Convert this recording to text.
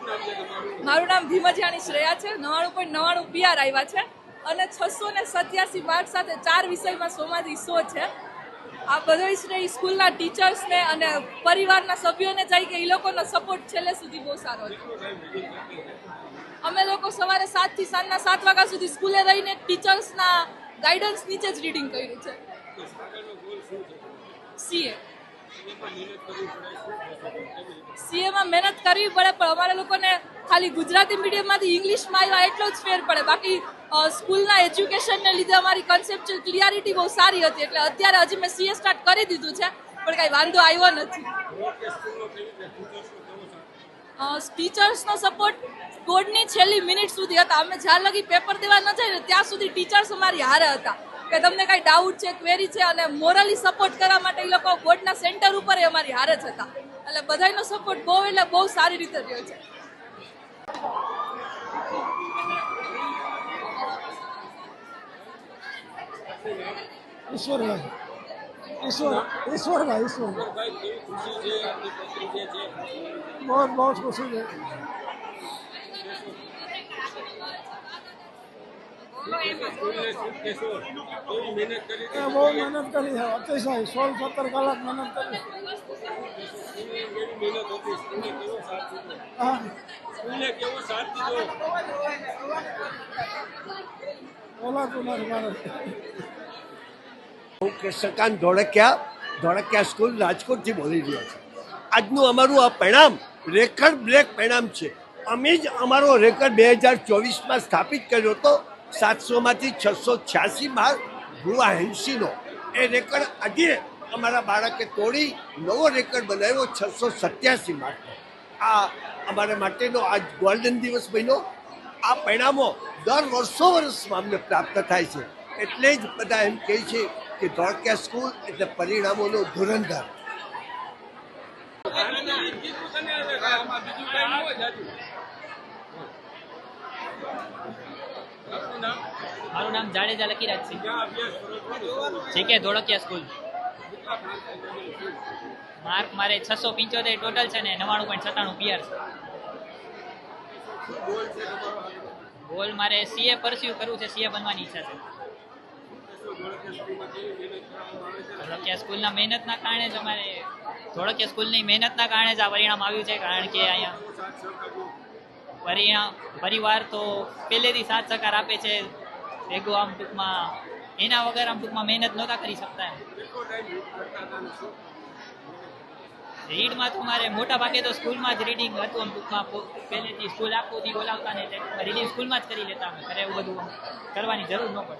મારું નામ ધીમજીયાણી શ્રેયા છે. 99.99 PR આવ્યા છે અને 687 માર્ક સાથે 4 વિષયમાં 100માંથી 100 છે. આ બધો શ્રેય સ્કૂલના ટીચર્સને અને પરિવારના સભ્યોને જાય કે એ લોકોનો સપોર્ટ છેલ્લે સુધી બહુ સારો હતો. અમે લોકો સવારે 7 થી સાંજના 7 વાગ્યા સુધી સ્કૂલે રહીને ટીચર્સના ગાઈડન્સ નીચે જ રીડિંગ કર્યું છે. સીએમાં મહેનત કરવી પડે, પણ અમારે લોકોને ખાલી ગુજરાતી મીડિયમમાંથી ઇંગ્લિશમાં આવ્યા એટલો જ ફેર પડે. બાકી સ્કૂલના એજ્યુકેશનને લીધે અમારી કન્સેપ્ચ્યુઅલ ક્લિયરિટી બહુ સારી હતી. એટલે અત્યારે હજી મેં સીએ સ્ટાર્ટ કરી દીધું છે, પણ કાંઈ વાંધો આવ્યો નથી. ટીચર્સનો સપોર્ટ બોર્ડની છેલ્લી મિનિટ સુધી હતા. અમે જ્યાં લગી પેપર દેવા ન જાય ત્યાં સુધી ટીચર્સ અમારી હારે હતા કે તમને કાંઈ ડાઉટ છે, ક્વેરી છે, અને મોરલી સપોર્ટ કરવા માટે એ લોકો બોર્ડના સેન્ટર ઉપર અમારી હારે જ હતા. એટલે બધાનો સપોર્ટ બહુ સારી રીતે રહ્યો છે. ईश्वर बहुत खुशी है. બહુ મહેનત કરી છે, અતિશય 16-17 કલાક મહેનત કરી. હું કૃષ્ણકાંત ધોળકિયા સ્કૂલ રાજકોટથી બોલી રહ્યો છું. આજનું અમારું આ પરિણામ રેકર્ડ બ્રેક પરિણામ છે. અમે જ અમારો રેકર્ડ 2024માં સ્થાપિત કર્યો હતો. 700માંથી 686 માર્ક ભુવા હેન્સીનો. એ રેકર્ડ આજે અમારા બાળકે તોડી નવો રેકર્ડ બનાવ્યો 687 માર્ક. આ અમારા માટેનો આજ ગોલ્ડન દિવસ બન્યો. આ પરિણામો દર વર્ષોમાં અમને પ્રાપ્ત થાય છે. એટલે જ બધા એમ કહે છે કે ધોળકિયા સ્કૂલ એટલે પરિણામોનો ધુરંધર. મારું નામ જાડેજા લકીરાજ છે. JK Dholakia school. માર્ક મારે 675 ટોટલ છે ને 99.97 PR છે. ગોલ મારે સીએ પરસ્યુ કરવું છે, સીએ બનવાની ઈચ્છા છે. ધોળકિયા સ્કૂલના મહેનતના કારણે જ અમારે ધોળકિયા સ્કૂલની મહેનતના કારણે જ આ પરિણામ આવ્યું છે. કારણ કે અહીંયા પરિવાર તો પહેલેથી સાથ સહકાર આપે છે. ભેગું આમ ટૂંકમાં એના વગર આમ ટૂંકમાં મહેનત નહોતા કરી શકતા. રીડમાં તો મારે મોટા ભાગે તો સ્કૂલમાં જ રીડિંગ હતું. આમ ટૂંકમાં પહેલેથી સ્કૂલ આખું દી બોલાવતા ને રીડિંગ સ્કૂલમાં જ કરી લેતા. અમે ઘરે એવું બધું કરવાની જરૂર ન પડે.